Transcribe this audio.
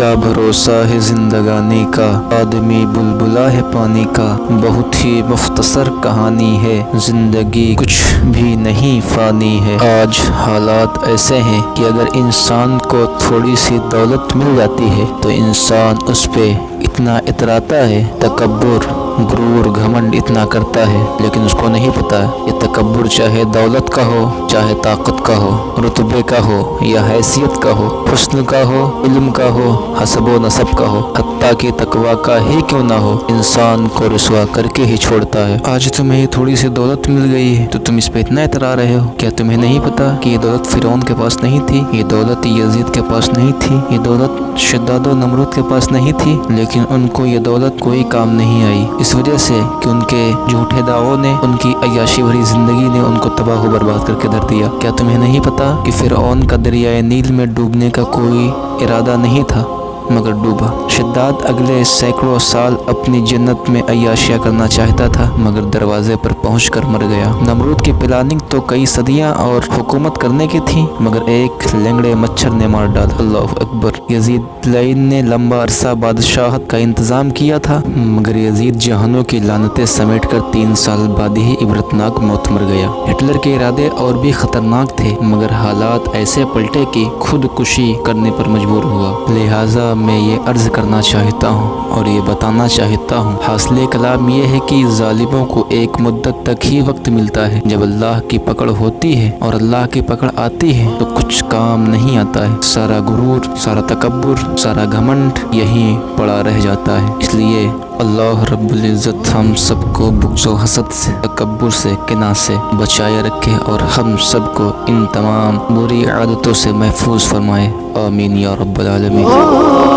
क्या भरोसा है जिंदगानी का, आदमी बुलबुला है पानी का। बहुत ही मुख्तसर कहानी है, जिंदगी कुछ भी नहीं फानी है। आज हालात ऐसे हैं कि अगर इंसान को थोड़ी सी दौलत मिल जाती है तो इंसान उस पे इतना इतराता है, तकब्बुर गुरूर घमंड इतना करता है, लेकिन उसको नहीं पता ये तकब्बुर चाहे दौलत का हो, चाहे ताकत का हो, रुतबे का हो या हैसियत का हो, हुस्न का हो, इल्म का हो, हसबो नसब का हो, हत्ता कि तकवा का ही क्यों ना हो, इंसान को रुसवा करके ही छोड़ता है। आज तुम्हें थोड़ी सी दौलत मिल गई है तो तुम इस पे इतना इतरा रहे हो। क्या तुम्हें नहीं पता कि ये दौलत फिरौन के पास नहीं थी, ये दौलत यजीद के पास नहीं थी, ये दौलत शद्दाद और नमरूद के पास नहीं थी, लेकिन उनको ये दौलत कोई काम नहीं आई, इस वजह से कि उनके झूठे दावों ने, उनकी अय्याशी भरी जिंदगी ने उनको तबाह बर्बाद करके धर दिया। क्या तुम्हें नहीं पता कि फिरौन का दरियाए नील में डूबने का कोई इरादा नहीं था मगर डूबा। शद्दाद अगले सैकड़ों साल अपनी जन्नत में अय्याशियाँ करना चाहता था मगर दरवाजे पर पहुंचकर मर गया। नमरूद की प्लानिंग तो कई सदियां और हुकूमत करने की थी मगर एक लंगड़े मच्छर ने मार डाला। अल्लाह अकबर। यजीद लाइन ने लंबा अरसा बादशाहत का इंतजाम किया था मगर यजीद जहानों की लानतें समेट कर 3 साल बाद ही इबरतनाक मौत मर गया। हिटलर के इरादे और भी खतरनाक थे मगर हालात ऐसे पलटे कि खुदकुशी करने पर मजबूर हुआ। लिहाजा मैं ये अर्ज करना चाहता हूँ और ये बताना चाहता हूँ, हासिल कलाम ये है कि जालिमों को एक मुद्दत तक ही वक्त मिलता है। जब अल्लाह की पकड़ होती है और अल्लाह की पकड़ आती है तो कुछ काम नहीं आता है। सारा गुरूर, सारा तकब्बुर, सारा घमंड यहीं पड़ा रह जाता है। इसलिए अल्लाह रब्बुल इज़्ज़त हम सबको बुग़्ज़ व हसद से, तकब्बुर से, किना से बचाए रखे और हम सबको इन तमाम बुरी आदतों से महफूज फरमाए। आमीन या रब्बल आलमीन।